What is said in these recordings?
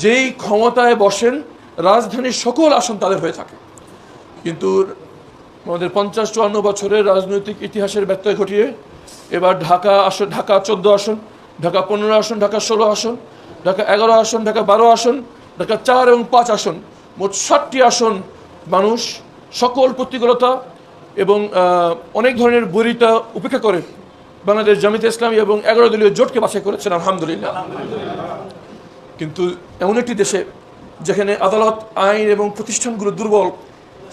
যেই ক্ষমতায় বসেন রাজধানীর সকল আসন তাদের হয়ে থাকে, কিন্তু আমাদের 50-54 বছরের রাজনৈতিক ইতিহাসের ব্যত্যয় ঘটিয়ে এবার ঢাকা 14 আসন, ঢাকা 15 আসন, ঢাকা 16 আসন, ঢাকা 11 আসন, ঢাকা 12 আসন, ঢাকা 4 এবং 5 আসন, মোট 60টি আসন মানুষ সকল প্রতিকূলতা এবং অনেক ধরনের বৈরিতা উপেক্ষা করে বাংলাদেশ জামায়াতে ইসলামী এবং 11 দলীয় জোটকে বাছাই করেছেন, আলহামদুলিল্লাহ। কিন্তু এমন একটি দেশে যেখানে আদালত, আইন এবং প্রতিষ্ঠানগুলো দুর্বল,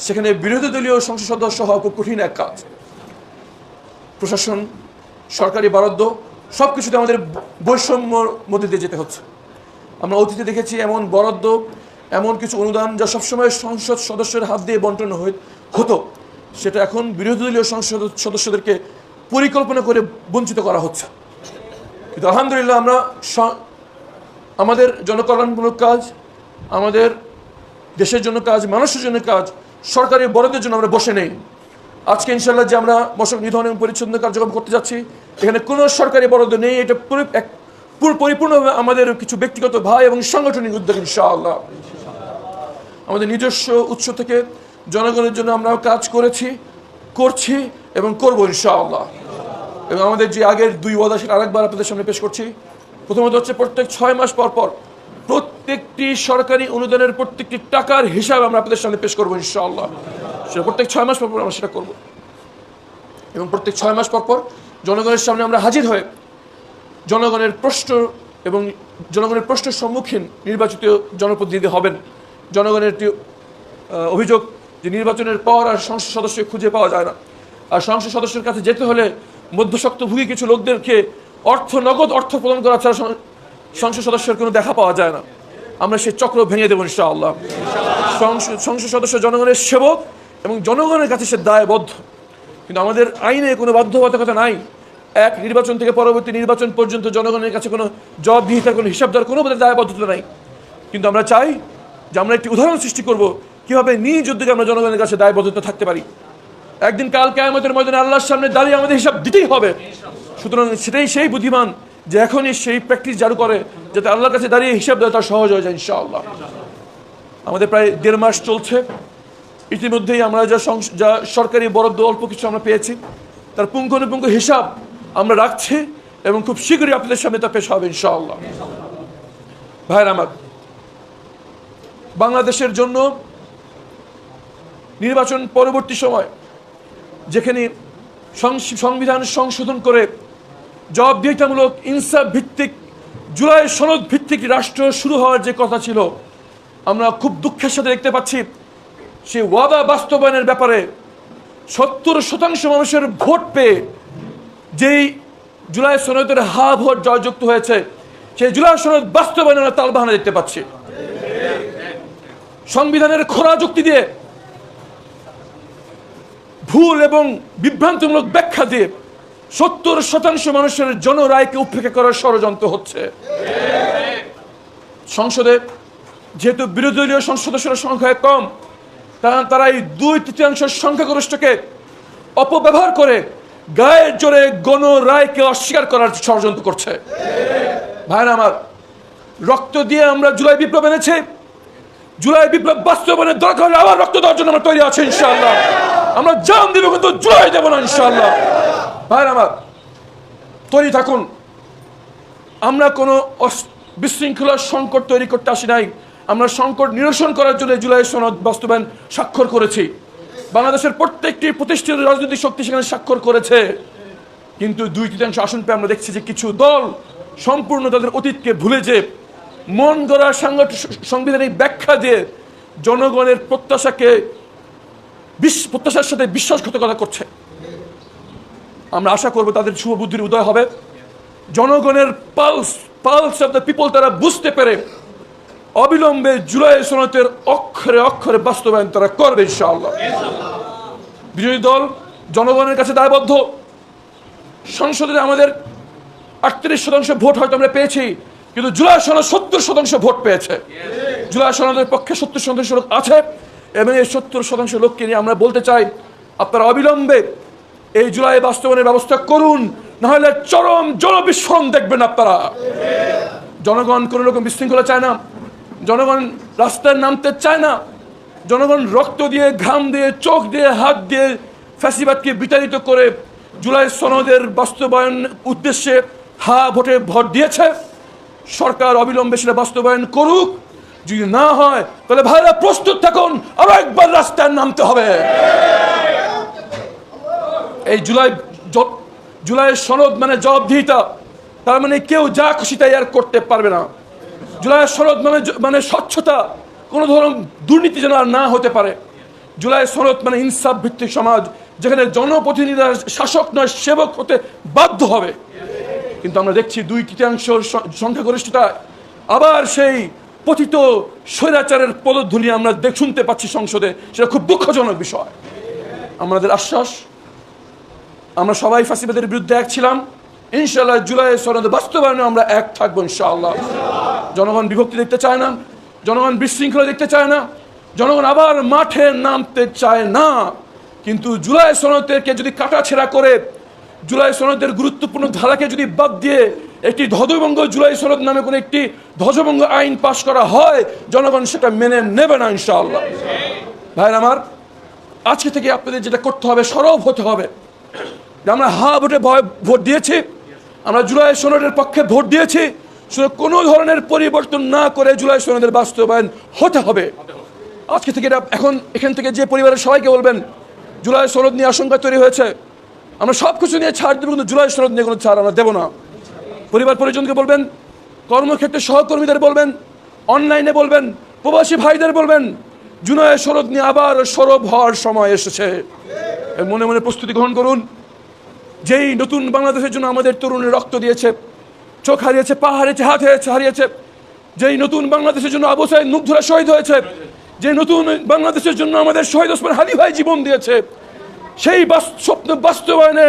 সেখানে বিরোধী দলীয় সংসদ সদস্য হওয়া খুব কঠিন এক কাজ। প্রশাসন, সরকারি বরাদ্দ সব কিছুতে আমাদের বৈষম্যর মধ্যে দিয়ে যেতে হচ্ছে। আমরা অতীতে দেখেছি এমন বরাদ্দ, এমন কিছু অনুদান যা সবসময় সংসদ সদস্যের হাত দিয়ে বন্টন হতো, সেটা এখন বিরোধী দলীয় সংসদ সদস্যদেরকে পরিকল্পনা করে বঞ্চিত করা হচ্ছে। কিন্তু আলহামদুলিল্লাহ আমরা আমাদের জনকল্যাণমূলক কাজ, আমাদের দেশের জন্য কাজ, মানুষের জন্য কাজ, সরকারি বরাদ্দের জন্য আমরা বসে নেই। আজকে ইনশাল্লাহ যে আমরা মশক নিধন এবং পরিচ্ছন্ন কার্যক্রম করতে যাচ্ছি, এখানে কোনো সরকারি বরাদ্দ নেই। এটা পরিপূর্ণভাবে আমাদের কিছু ব্যক্তিগত ভাই এবং সাংগঠনিক উদ্যোগ ইনশাআল্লাহ। আমাদের নিজস্ব উৎস থেকে জনগণের জন্য আমরা কাজ করছি এবং করবো ইনশাআল্লাহ। এবং আমাদের যে আগের 2 ওয়াদা সেটা আরেকবার আপনাদের সামনে পেশ করছি। প্রথমত হচ্ছে প্রত্যেক 6 মাস পর পর প্রত্যেকটি সরকারি অনুদানের প্রত্যেকটি টাকার হিসাব আমরা আপনাদের সামনে পেশ করবো ইনশাআল্লাহ। সেটা প্রত্যেক 6 মাস পর পর আমরা সেটা করবো। এবং প্রত্যেক 6 মাস পর পর জনগণের সামনে আমরা হাজির হয়ে জনগণের প্রশ্নের সম্মুখীন নির্বাচিত জনপ্রতিনিধি হবেন। জনগণের একটি অভিযোগ যে নির্বাচনের পর আর সংসদ সদস্য খুঁজে পাওয়া যায় না, আর সংসদ সদস্যের কাছে যেতে হলে মধ্যস্বত্বভোগী কিছু লোকদেরকে নগদ অর্থ প্রদান করা ছাড়া সংসদ সদস্যের কোনো দেখা পাওয়া যায় না। আমরা সেই চক্র ভেঙে দেবো ইনশাআল্লাহ। সংসদ সদস্য জনগণের সেবক এবং জনগণের কাছে সে দায়বদ্ধ। কিন্তু আমাদের আইনে কোনো বাধ্যবাধকতা নাই। এক নির্বাচন থেকে পরবর্তী নির্বাচন পর্যন্ত জনগণের কাছে কোনো জবাবদিহিতার কোনো হিসাব দেওয়ার কোনো দায়বদ্ধতা নাই। কিন্তু আমরা চাই যে আমরা একটি উদাহরণ সৃষ্টি করব কীভাবে নিজ উদ্যোগে আমরা জনগণের কাছে দায়বদ্ধতা থাকতে পারি। একদিন কাল কিয়ামতের ময়দানে আল্লাহর সামনে দাঁড়িয়ে আমাদের হিসাব দিতেই হবে। সুতরাং সেটাই সেই বুদ্ধিমান যে এখনই সেই প্র্যাকটিস জারি করে, যাতে আল্লাহর কাছে দাঁড়িয়ে হিসাব দেওয়া তার সহজ হয়ে যায় ইনশাআল্লাহ। আমাদের প্রায় 1.5 মাস চলছে। ইতিমধ্যেই আমরা যা সরকারি বরাদ্দ অল্প কিছু আমরা পেয়েছি, তার পুঙ্খানুপুঙ্খ হিসাব আমরা রাখছি এবং খুব শীঘ্রই আপনাদের সামনে তা পেশ হবে ইনশাআল্লাহ। ভাইয়ের আমার, বাংলাদেশের জন্য নির্বাচন পরবর্তী সময় যেখানে সংবিধান সংশোধন করে জবাবদিহিতামূলক ইনসাফ ভিত্তিক জুলাই সনদ ভিত্তিক রাষ্ট্র শুরু হওয়ার যে কথা ছিল, আমরা খুব দুঃখের সাথে দেখতে পাচ্ছি সেই ওয়াদা বাস্তবায়নের ব্যাপারে 70% মানুষের ভোট পেয়ে যেই জুলাই সনদের ভোট জয়যুক্ত হয়েছে, সেই জুলাই সনদ বাস্তবায়নের তালবাহানা দেখতে পাচ্ছি। সংবিধানের খোলা যুক্তি দিয়ে, ভুল এবং বিভ্রান্তিমূলক ব্যাখ্যা দিয়ে 70% মানুষের জনরায়কে উপেক্ষা করার ষড়যন্ত্র হচ্ছে। সংসদে যেহেতু বিরোধী দলীয় সংসদ সদস্যের সংখ্যায় কম, তারা এই 2/3 সংখ্যাগরিষ্ঠকে অপব্যবহার করে গায়ের জোরে গণরায়কে অস্বীকার করার ষড়যন্ত্র করছে। ভাইরা আমার, রক্ত দিয়ে আমরা জুলাই বিপ্লব এনেছি। জুলাই বিপ্লব বাস্তবায়নের দরকার হলে আবার রক্ত দেওয়ার জন্য আমরা তৈরি আছি ইনশাআল্লাহ। আমরা জান দিব কিন্তু জুলাই দেব না ইনশাআল্লাহ। ভাইরা আমার, তৈরি থাকুন। আমরা কোনো বিশৃঙ্খলার সংকট তৈরি করতে আসি নাই। আমরা সংকট নিরসন করার জন্য জুলাই সনদ বাস্তবায়ন স্বাক্ষর করেছি। বাংলাদেশের প্রত্যেকটি প্রতিষ্ঠিত রাজনৈতিক শক্তি সেখানে স্বাক্ষর করেছে। কিন্তু 2/3 আসন পেয়ে আমরা দেখছি যে কিছু দল সম্পূর্ণ তাদের অতীতকে ভুলে যে মন গড়া সাংবিধানিক ব্যাখ্যা দিয়ে জনগণের প্রত্যাশার সাথে বিশ্বাসঘাতকতা করছে। আমরা আশা করব তাদের শুভ বুদ্ধির উদয় হবে। জনগণের পালস অফ দ্য পিপল তারা বুঝতে পেরে অবিলম্বে জুলাই সনদের অক্ষরে অক্ষরে বাস্তবায়ন তারা করবে ইনশাআল্লাহ। বিরোধী দল জনগণের কাছে দায়বদ্ধ। সংসদে আমাদের 38% ভোট হয়তো আমরা পেয়েছি, কিন্তু জুলাই সনদ 70% ভোট পেয়েছে। জুলাই সনদের পক্ষে 70% লোক আছে এবং এই 70% লোককে নিয়ে আমরা বলতে চাই, আপনারা অবিলম্বে এই জুলাই বাস্তবায়নের ব্যবস্থা করুন, নাহলে চরম জনবিস্ফোরণ দেখবেন আপনারা। জনগণ কোনো রকম বিশৃঙ্খলা চায় না। জনগণ রাস্তায় নামতে চায় না, জনগণ রক্ত দিয়ে, ঘাম দিয়ে, চোখ দিয়ে, হাত দিয়ে ফ্যাসিবাদকে বিতাড়িত করে জুলাই সনদের বাস্তবায়ন উদ্দেশ্যে ভোটে ভোট দিয়েছে। সরকার অবিলম্বে সেটা বাস্তবায়ন করুক। যদি না হয় তাহলে ভাইরা প্রস্তুত থাকুন, আরো একবার রাস্তায় নামতে হবে। এই জুলাই সনদ মানে জবাবদিহিতা, তার মানে কেউ যা খুশি তাই আর করতে পারবে না। জুলাই সনদ মানে স্বচ্ছতা, কোনো ধরনের দুর্নীতি যেন আর না হতে পারে। জুলাই সনদ মানে ইনসাফ ভিত্তিক সমাজ, যেখানে জনপ্রতিনিধিরা শাসক নয় সেবক হতে বাধ্য হবে। কিন্তু আমরা দেখছি 2/3 সংখ্যাগরিষ্ঠতা আবার সেই পতিত স্বৈরাচারের পদধ্বনি আমরা শুনতে পাচ্ছি সংসদে। সেটা খুব দুঃখজনক বিষয়। আমাদের আশ্বাস, আমরা সবাই ফ্যাসিবাদের বিরুদ্ধে এক ছিলাম, ইনশাআল্লাহ জুলাই সনদ বাস্তবায়নে আমরা এক থাকবো ইনশাআল্লাহ। জনগণ বিভক্তি দেখতে চায় না, জনগণ বিশৃঙ্খলা দেখতে চায় না, জনগণ আবার মাঠে নামতে চায় না। কিন্তু জুলাই সনদকে যদি কাটাছেঁড়া করে, জুলাই সনদের গুরুত্বপূর্ণ ধারাকে যদি বাদ দিয়ে একটি ধ্বজভঙ্গ জুলাই সনদ নামে কোনো একটি ধ্বজভঙ্গ আইন পাশ করা হয়, জনগণ সেটা মেনে নেবে না ইনশাআল্লাহ। ভাইরা আমার, আজকে থেকে আপনাদের যেটা করতে হবে, সরব হতে হবে। আমরা ভোটে ভোট দিয়েছি, আমরা জুলাই সনদের পক্ষে ভোট দিয়েছি, কোনো ধরনের পরিবর্তন না করে জুলাই সনদের বাস্তবায়ন হতে হবে। আজকে থেকে এখান থেকে যে পরিবারের সবাইকে বলবেন জুলাই সনদ নিয়ে আশঙ্কা তৈরি হয়েছে, আমরা সব কিছু নিয়ে ছাড় দেবো, কিন্তু জুলাই সনদ নিয়ে কোনো ছাড় আমরা দেবো না। পরিবার পরিজনকে বলবেন, কর্মক্ষেত্রে সহকর্মীদের বলবেন, অনলাইনে বলবেন, প্রবাসী ভাইদের বলবেন, জুলাই সনদ নিয়ে আবার সরব হওয়ার সময় এসেছে। মনে মনে প্রস্তুতি গ্রহণ করুন। যেই নতুন বাংলাদেশের জন্য আমাদের তরুণের রক্ত দিয়েছে, চোখ হারিয়েছে, পা হারিয়েছে, হাত হারিয়েছে, যেই নতুন বাংলাদেশের জন্য আবু সাঈদ মুগ্ধরা শহীদ হয়েছে, যে নতুন বাংলাদেশের জন্য আমাদের শহীদ ওসমান হাদি ভাই জীবন দিয়েছে, সেই স্বপ্ন বাস্তবায়নে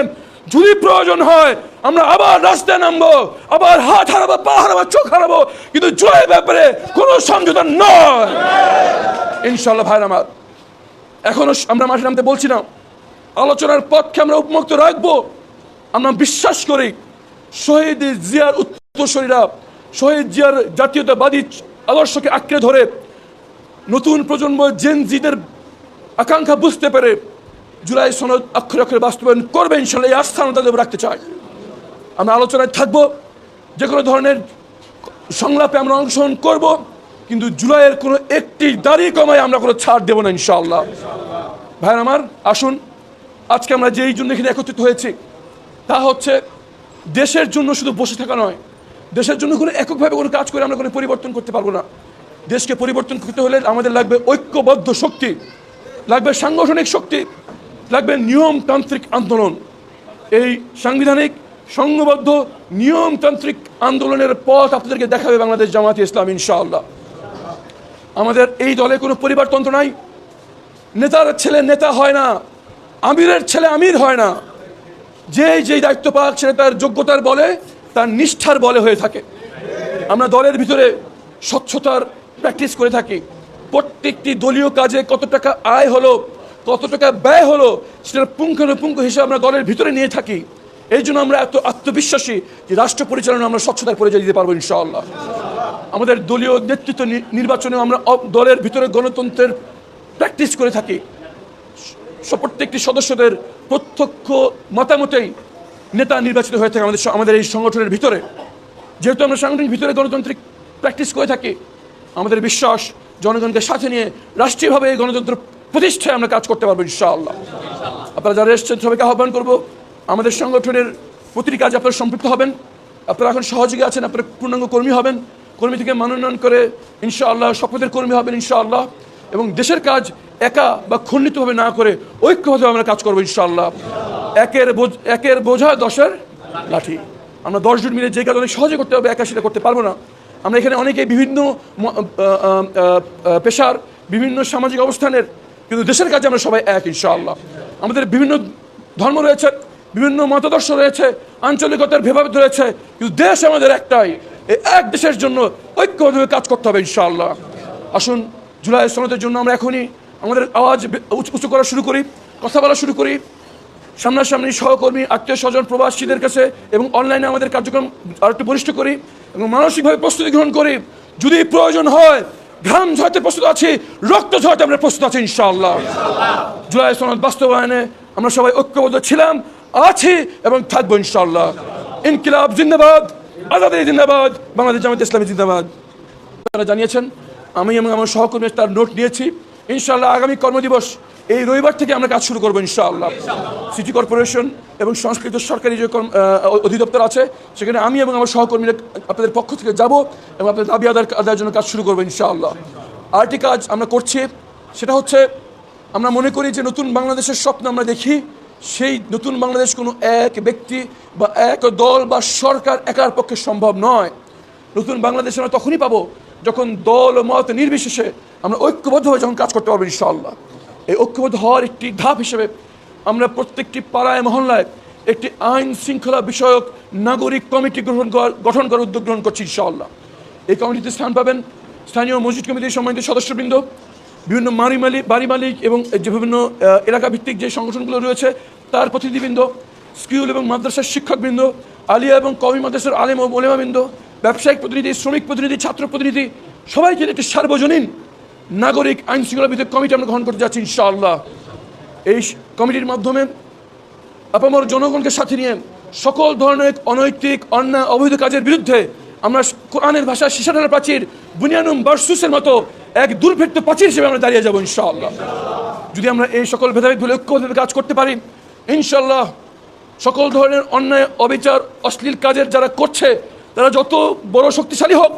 যদি প্রয়োজন হয় আমরা আবার রাস্তায় নামবো, আবার হাত হারাবো, পা হারাবো, চোখ হারাবো, কিন্তু জয়ের ব্যাপারে কোনো সমঝোতা নয় ইনশাআল্লাহ। ভাইরা আমার, এখনো আমরা মাঠে নামতে বলছি না, আলোচনার পক্ষে আমরা উন্মুক্ত রাখবো। আমরা বিশ্বাস করি শহীদ জিয়ার উত্তরসূরিরা শহীদ জিয়ার জাতীয়তাবাদী আদর্শকে আঁকড়ে ধরে নতুন প্রজন্ম জেনজিদের আকাঙ্ক্ষা বুঝতে পেরে জুলাই সনদ অক্ষরে অক্ষরে বাস্তবায়ন করবে ইনশাআল্লাহ। এই আস্থা আমরা তাদের রাখতে চাই। আমরা আলোচনায় থাকবো, যে কোনো ধরনের সংলাপে আমরা অংশগ্রহণ করব, কিন্তু জুলাইয়ের কোনো একটি দাড়ি কমায় আমরা কোনো ছাড় দেবো না ইনশাআল্লাহ। ভাই আমার, আসুন আজকে আমরা যেই জন্য এখানে একত্রিত হয়েছি তা হচ্ছে দেশের জন্য শুধু বসে থাকা নয়। দেশের জন্য কোনো এককভাবে কোনো কাজ করে আমরা কোনো পরিবর্তন করতে পারবো না। দেশকে পরিবর্তন করতে হলে আমাদের লাগবে ঐক্যবদ্ধ শক্তি, লাগবে সাংগঠনিক শক্তি, লাগবে নিয়মতান্ত্রিক আন্দোলন। এই সাংবিধানিক সংঘবদ্ধ নিয়মতান্ত্রিক আন্দোলনের পথ আপনাদেরকে দেখাবে বাংলাদেশ জামায়াতে ইসলামী ইনশাআল্লাহ। আমাদের এই দলে কোনো পরিবারতন্ত্র নাই। নেতার ছেলে নেতা হয় না, আমিরের ছেলে আমির হয় না। যেই দায়িত্ব পাক সেটা তার যোগ্যতার বলে, তার নিষ্ঠার বলে হয়ে থাকে। আমরা দলের ভিতরে স্বচ্ছতার প্র্যাকটিস করে থাকি। প্রত্যেকটি দলীয় কাজে কত টাকা আয় হলো, কত টাকা ব্যয় হলো, সেটার পুঙ্খানুপুঙ্খ হিসেবে আমরা দলের ভিতরে নিয়ে থাকি। এই জন্য আমরা এত আত্মবিশ্বাসী যে রাষ্ট্র পরিচালনা আমরা স্বচ্ছতার পরিচয় দিতে পারবো ইনশাআল্লাহ। আমাদের দলীয় নেতৃত্ব নির্বাচনে আমরা দলের ভিতরে গণতন্ত্রের প্র্যাকটিস করে থাকি। প্রত্যেকটি সদস্যদের প্রত্যক্ষ মতামতেই নেতা নির্বাচিত হয়ে থাকে আমাদের এই সংগঠনের ভিতরে। যেহেতু আমরা সাংগঠনিক ভিতরে গণতান্ত্রিক প্র্যাকটিস করে থাকি, আমাদের বিশ্বাস জনগণকে সাথে নিয়ে রাষ্ট্রীয়ভাবে এই গণতন্ত্র প্রতিষ্ঠায় আমরা কাজ করতে পারবো ইনশাআল্লাহ। আপনারা যারা এসছেন সবাইকে আহ্বান করবো, আমাদের সংগঠনের প্রতিটি কাজে আপনারা সম্পৃক্ত হবেন। আপনারা এখন সহযোগী আছেন, আপনারা পূর্ণাঙ্গ কর্মী হবেন, কর্মী থেকে মনোনয়ন করে ইনশাআল্লাহ শপথের কর্মী হবেন ইনশাআল্লাহ। এবং দেশের কাজ একা বা খণ্ডিতভাবে না করে ঐক্যভাবে আমরা কাজ করবো ইনশাআল্লাহ। একের বোঝা 10-এর লাঠি। আমরা 10 জন মিলে যে কাজ অনেক সহজে করতে হবে, একা সেটা করতে পারবো না। আমরা এখানে অনেকেই বিভিন্ন পেশার, বিভিন্ন সামাজিক অবস্থানের, কিন্তু দেশের কাজে আমরা সবাই এক ইনশাআল্লাহ। আমাদের বিভিন্ন ধর্ম রয়েছে, বিভিন্ন মতাদর্শ রয়েছে, আঞ্চলিকতার ভেদাভেদ রয়েছে, কিন্তু দেশ আমাদের একটাই। এই এক দেশের জন্য ঐক্যভাবে কাজ করতে হবে ইনশাআল্লাহ। আসুন জুলাই সনদের জন্য আমরা এখনই আমাদের আওয়াজ উঁচু করা শুরু করি, কথা বলা শুরু করি। সামনাসামনি সহকর্মী, আত্মীয় স্বজন, প্রবাসীদের কাছে এবং অনলাইনে আমাদের কার্যক্রম আর একটু বলিষ্ঠ করি এবং মানসিকভাবে প্রস্তুতি গ্রহণ করি। যদি প্রয়োজন হয় ঘাম ঝরাতে প্রস্তুত আছি, রক্ত ঝরাতে আমরা প্রস্তুত আছি ইনশাআল্লাহ। জুলাই সনদ বাস্তবায়নে আমরা সবাই ঐক্যবদ্ধ ছিলাম, আছি এবং থাকবো ইনশাআল্লাহ। ইনকিলাব জিন্দাবাদ, আজাদি জিন্দাবাদ, বাংলাদেশ জামায়াত ইসলামী জিন্দাবাদ। তারা জানিয়েছেন, আমি এবং আমার সহকর্মী তার নোট নিয়েছি। ইনশাআল্লাহ আগামী কর্মদিবস এই রবিবার থেকে আমরা কাজ শুরু করবো ইনশাআল্লাহ। সিটি কর্পোরেশন এবং সংশ্লিষ্ট সরকারি যে অধিদপ্তর আছে সেখানে আমি এবং আমার সহকর্মীরা আপনাদের পক্ষ থেকে যাব এবং আপনাদের দাবি আদায়ের জন্য কাজ শুরু করবো ইনশাআল্লাহ। আরেকটি কাজ আমরা করছি, সেটা হচ্ছে আমরা মনে করি যে নতুন বাংলাদেশের স্বপ্ন আমরা দেখি, সেই নতুন বাংলাদেশ কোনো এক ব্যক্তি বা এক দল বা সরকার একার পক্ষে সম্ভব নয়। নতুন বাংলাদেশ আমরা তখনই পাবো যখন দল ও মত নির্বিশেষে আমরা ঐক্যবদ্ধভাবে যখন কাজ করতে পারবো ইনশাআল্লাহ। এই ঐক্যবদ্ধ হওয়ার একটি ধাপ হিসেবে আমরা প্রত্যেকটি পাড়ায় মহল্লায় একটি আইন শৃঙ্খলা বিষয়ক নাগরিক কমিটি গঠন করার উদ্যোগ গ্রহণ করছি ইনশাআল্লাহ। এই কমিটিতে স্থান পাবেন স্থানীয় মসজিদ কমিটির সম্মানিত সদস্যবৃন্দ, বিভিন্ন বাড়ি মালিক এবং যে বিভিন্ন এলাকা ভিত্তিক যে সংগঠনগুলো রয়েছে তার প্রতিনিধিবৃন্দ, স্কুল এবং মাদ্রাসার শিক্ষকবৃন্দ, আলিয়া এবং কওমি মাদ্রাসার আলেম ও ওলেমাবৃন্দ, ব্যবসায়িক প্রতিনিধি, শ্রমিক প্রতিনিধি, ছাত্র প্রতিনিধি, সবাইকে একটি সার্বজনীন নাগরিক আইন শৃঙ্খলা ভিত্তিক কমিটি আমরা গ্রহণ করতে যাচ্ছি ইনশাআল্লাহ। এই কমিটির মাধ্যমে আপামর জনগণকে সাথে নিয়ে সকল ধরনের অনৈতিক অন্যায় অবৈধ কাজের বিরুদ্ধে আমরা কোরআনের ভাষা শিশাটার প্রাচীর বুনিয়ানুম বারসুসের মতো এক দুর্ভেদ্য প্রাচীর হিসেবে আমরা দাঁড়িয়ে যাবো ইনশাআল্লাহ। যদি আমরা এই সকল ভেদাভেদ ভুলে ঐক্যবদ্ধভাবে কাজ করতে পারি ইনশাআল্লাহ, সকল ধরনের অন্যায় অবিচার অশ্লীল কাজের যারা করছে তারা যত বড় শক্তিশালী হোক,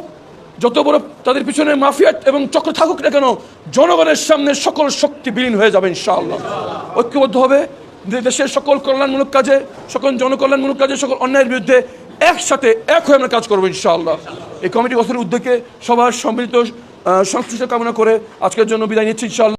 যত বড় তাদের পিছনে মাফিয়া এবং চক্র থাকুক না কেন, জনগণের সামনে সকল শক্তি বিলীন হয়ে যাবে ইনশাআল্লাহ। ঐক্যবদ্ধ হবে দেশের সকল কল্যাণমূলক কাজে, সকল জনকল্যাণমূলক কাজে, সকল অন্যায়ের বিরুদ্ধে একসাথে এক হয়ে আমরা কাজ করবো ইনশাআল্লাহ। এই কমিটি গঠনের উদ্যোগে সবার সম্মিলিত সংশ্লিষ্ট কামনা করে আজকের জন্য বিদায় নিচ্ছি ইনশাআল্লাহ।